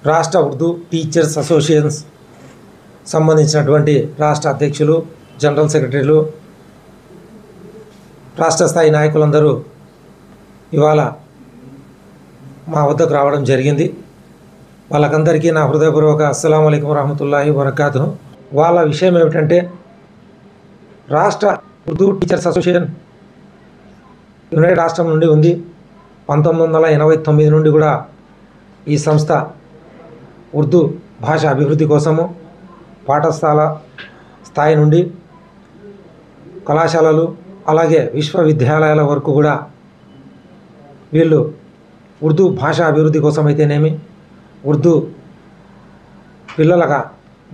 రాష్ట్ర Urdu teachers associations సంబంధించినటువంటి రాష్ట్ర అధ్యక్షులు, జనరల్ సెక్రటరీలు, రాష్ట్ర స్థాయి నాయకులందరూ ఇవాళ మా వద్దకు రావడం జరిగింది. వాళ్ళకందరికీ నా హృదయపూర్వక అస్సలాము అలైకుం వరహమతుల్లాహి వబరకాతుహు. వాళ్ళ విషయం ఏమిటంటే, రాష్ట్ర ఉర్దూ టీచర్స్ అసోసియేషన్ యునైటెడ్ రాష్ట్రం నుండి ఉంది. 1989 నుండి కూడా ఈ సంస్థ ఉర్దూ భాష అభివృద్ధి కోసము పాఠశాల స్థాయి నుండి కళాశాలలు అలాగే విశ్వవిద్యాలయాల వరకు కూడా వీళ్ళు ఉర్దూ భాష అభివృద్ధి కోసమైతేనేమి, ఉర్దూ పిల్లల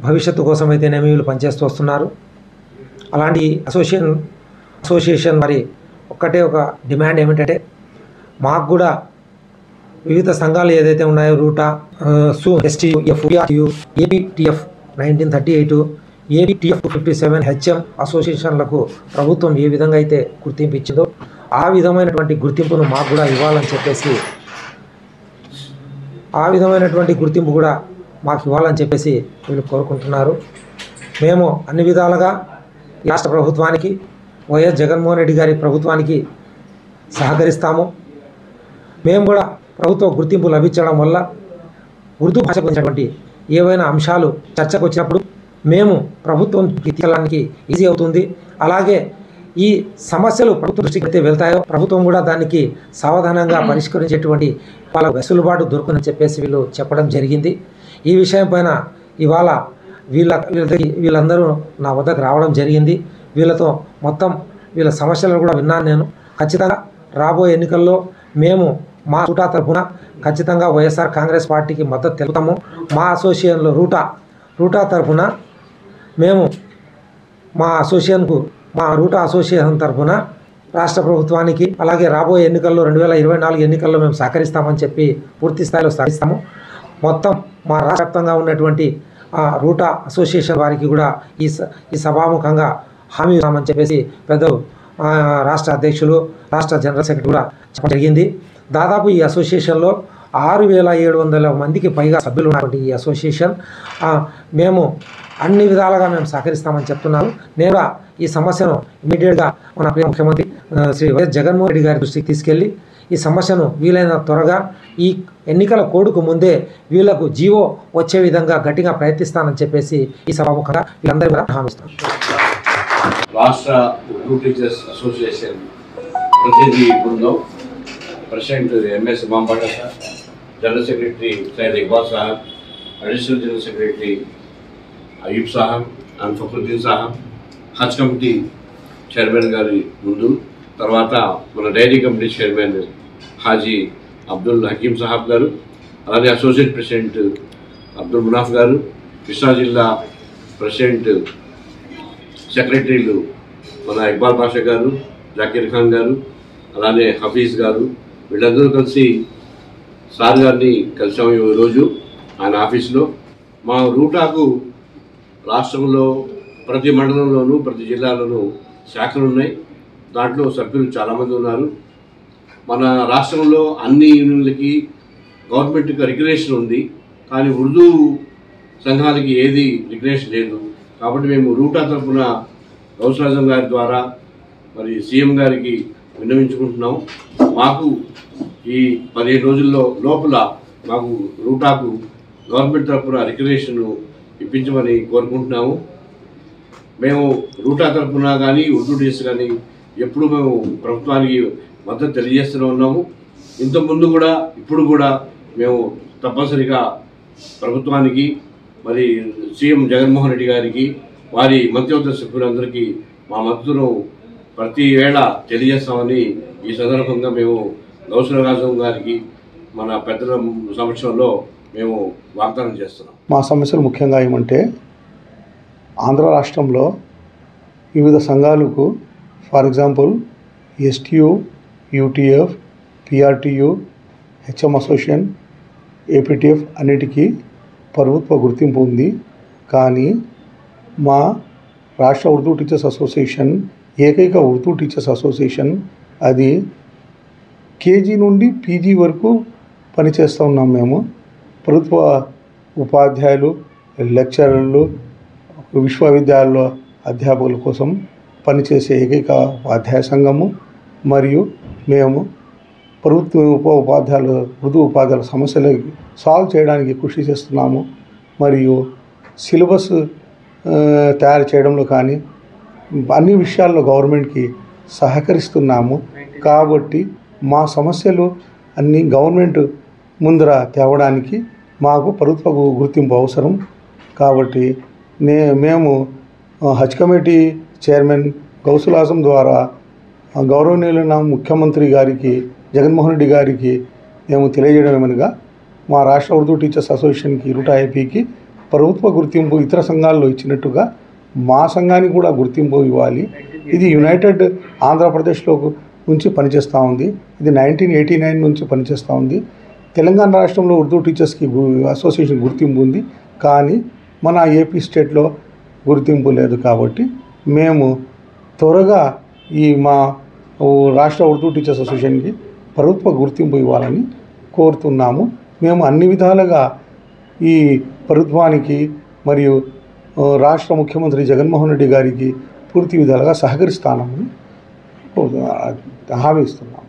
భవిష్యత్తు కోసమైతేనేమి వీళ్ళు పనిచేస్తూ వస్తున్నారు. అలాంటి అసోసియేషన్ మరి ఒక్కటే ఒక డిమాండ్ ఏమిటంటే, మాకు కూడా వివిధ సంఘాలు ఏదైతే ఉన్నాయో రూటా, STUF, APTF 1938, APTF 57, HM అసోసియేషన్లకు ప్రభుత్వం ఏ విధంగా అయితే గుర్తింపు ఇచ్చిందో ఆ విధమైనటువంటి గుర్తింపును మాకు కూడా ఇవ్వాలని చెప్పేసి వీళ్ళు కోరుకుంటున్నారు. మేము అన్ని విధాలుగా రాష్ట్ర ప్రభుత్వానికి, వైఎస్ జగన్మోహన్ రెడ్డి గారి ప్రభుత్వానికి సహకరిస్తాము. మేము కూడా ప్రభుత్వ గుర్తింపు లభించడం వల్ల ఉర్దూ భాషకు వచ్చినటువంటి ఏవైనా అంశాలు చర్చకు వచ్చినప్పుడు మేము ప్రభుత్వం తీసుకెళ్ళడానికి ఈజీ అవుతుంది. అలాగే ఈ సమస్యలు ప్రభుత్వం దృష్టికి అయితే వెళ్తాయో ప్రభుత్వం కూడా దానికి సావధానంగా పరిష్కరించేటువంటి వాళ్ళ వెసులుబాటు దొరుకుతుందని చెప్పేసి వీళ్ళు చెప్పడం జరిగింది. ఈ విషయం పైన ఇవాళ వీళ్ళందరూ నా వద్దకు రావడం జరిగింది. వీళ్ళతో మొత్తం వీళ్ళ సమస్యలను కూడా విన్నాను నేను. ఖచ్చితంగా రాబోయే ఎన్నికల్లో మేము మా రూటా తరఫున ఖచ్చితంగా వైఎస్ఆర్ కాంగ్రెస్ పార్టీకి మద్దతు తెలుపుతాము. మా అసోసియేషన్లో రూటా తరఫున మేము మా రూటా అసోసియేషన్ తరఫున రాష్ట్ర ప్రభుత్వానికి అలాగే రాబోయే ఎన్నికల్లో 2024 ఎన్నికల్లో మేము సహకరిస్తామని చెప్పి పూర్తి స్థాయిలో సహకరిస్తాము. మొత్తం మా రాష్ట్ర వ్యాప్తంగా ఉన్నటువంటి రూటా అసోసియేషన్ వారికి కూడా ఈ సభాముఖంగా హామీ ఇస్తామని చెప్పేసి పెద్దలు రాష్ట్ర అధ్యక్షులు, రాష్ట్ర జనరల్ సెక్రటరీ కూడా చెప్పడం జరిగింది. దాదాపు ఈ అసోసియేషన్లో 6700 మందికి పైగా సభ్యులు ఉన్నటువంటి ఈ అసోసియేషన్ మేము అన్ని విధాలుగా మేము సహకరిస్తామని చెప్తున్నాను. నేను ఈ సమస్యను ఇమీడియట్గా మన ప్రియ ముఖ్యమంత్రి శ్రీ వైఎస్ జగన్మోహన్ రెడ్డి గారి దృష్టికి తీసుకెళ్ళి ఈ సమస్యను వీలైన త్వరగా ఈ ఎన్నికల కోడ్కు ముందే వీళ్లకు జీవో వచ్చే విధంగా గట్టిగా ప్రయత్నిస్తానని చెప్పేసి ఈ సభాముఖంగా వీళ్ళందరూ కూడా హామీస్తాను. రాష్ట్ర ఉర్దూ టీచర్స్ అసోసియేషన్ ప్రతినిధి బృందం, president MS Imambata sir, general secretary Syed Iqbal Sahab, additional general secretary Ayub Sahab and Fakruddin Sahab, Haj committee chairman గారి ముందు, తర్వాత మన dairy committee chairman Haji Abdul Hakeem Sahab గారు, అలాగే అసోసియేట్ ప్రెసిడెంట్ అబ్దుల్ మునాఫ్ గారు, కృష్ణా జిల్లా ప్రెసిడెంట్ సెక్రటరీలు మన ఇక్బాల్ పాషా గారు, జాకీర్ ఖాన్ గారు, అలానే హఫీజ్ గారు, వీళ్ళందరూ కలిసి సార్ గారిని కలిసాము ఈరోజు ఆయన ఆఫీస్లో. మా రూటాకు రాష్ట్రంలో ప్రతి మండలంలోనూ ప్రతి జిల్లాలోనూ శాఖలు ఉన్నాయి. దాంట్లో సభ్యులు చాలామంది ఉన్నారు. మన రాష్ట్రంలో అన్ని యూనియన్లకి గవర్నమెంట్కి రెగ్యులేషన్ ఉంది, కానీ ఉర్దూ సంఘాలకి ఏది రెగ్యులేషన్ లేదు. కాబట్టి మేము రూటా తరఫున గౌస్రాజం గారి ద్వారా మరి సీఎం గారికి విన్నవించుకుంటున్నాం. మాకు ఈ 15 రోజుల్లో లోపల మాకు రూటాకు గవర్నమెంట్ తరఫున రెగ్యులేషన్ ఇప్పించమని కోరుకుంటున్నాము. మేము రూటా తరఫున కానీ ఉర్దూ టీచర్స్ కానీ ఎప్పుడు మేము ప్రభుత్వానికి మద్దతు తెలియజేస్తూనే ఉన్నాము. ఇంతకుముందు కూడా ఇప్పుడు కూడా మేము తప్పనిసరిగా ప్రభుత్వానికి మరి సీఎం జగన్మోహన్ రెడ్డి గారికి వారి మంత్రివర్గ సభ్యులందరికీ మా మద్దతును ప్రతి వేళ తెలియజేస్తామని ఈ సందర్భంగా మేము గౌస్రాజం గారికి మన పెద్దల సమక్షంలో మేము వాగ్దానం చేస్తున్నాం. మా సమస్యలు ముఖ్యంగా ఏమంటే, ఆంధ్ర రాష్ట్రంలో వివిధ సంఘాలకు for example STU, UTF, PRTU, HM association, APTF అన్నిటికీ ప్రభుత్వ గుర్తింపు ఉంది. కానీ మా రాష్ట్ర ఉర్దూ టీచర్స్ అసోసియేషన్ ఏకైక ఉర్దూ టీచర్స్ అసోసియేషన్. అది KG నుండి PG వరకు పనిచేస్తూ ఉన్నాం. మేము ప్రభుత్వ ఉపాధ్యాయులు, లెక్చరర్లు, విశ్వవిద్యాలయాల్లో అధ్యాపకుల కోసం పనిచేసే ఏకైక ఉపాధ్యాయ సంఘము. మరియు మేము ప్రభుత్వ ఉపాధ్యాయులు వృద్ధు ఉపాధ్యాయుల సమస్యలు సాల్వ్ చేయడానికి కృషి చేస్తున్నాము. మరియు సిలబస్ తయారు చేయడంలో కానీ అన్ని విషయాల్లో గవర్నమెంట్కి సహకరిస్తున్నాము. కాబట్టి మా సమస్యలు అన్నీ గవర్నమెంట్ ముందర తేవడానికి మాకు ప్రభుత్వ గుర్తింపు అవసరం. కాబట్టి మేము హజ్ కమిటీ చైర్మన్ గౌసుల్ ఆజం ద్వారా గౌరవనీయులైన ముఖ్యమంత్రి గారికి జగన్మోహన్ రెడ్డి గారికి మేము తెలియజేయడం ఏమనగా, మా రాష్ట్ర ఉర్దూ టీచర్స్ అసోసియేషన్కి రుటా ఏపీకి ప్రభుత్వ గుర్తింపు ఇతర సంఘాల్లో ఇచ్చినట్టుగా మా సంఘానికి కూడా గుర్తింపు ఇవ్వాలి. ఇది యునైటెడ్ ఆంధ్రప్రదేశ్లో నుంచి పనిచేస్తూ ఉంది. ఇది 1989 నుంచి పనిచేస్తూ ఉంది. తెలంగాణ రాష్ట్రంలో ఉర్దూ టీచర్స్కి అసోసియేషన్ గుర్తింపు ఉంది, కానీ మన ఏపీ స్టేట్లో గుర్తింపు లేదు. కాబట్టి మేము త్వరగా మా రాష్ట్ర ఉర్దూ టీచర్స్ అసోసియేషన్కి ప్రభుత్వ గుర్తింపు ఇవ్వాలని కోరుతున్నాము. మేము అన్ని విధాలుగా ఈ ప్రభుత్వానికి మరియు రాష్ట్ర ముఖ్యమంత్రి జగన్మోహన్ రెడ్డి గారికి పూర్తి విధాలుగా సహకరిస్తామని హామీ ఇస్తున్నాం.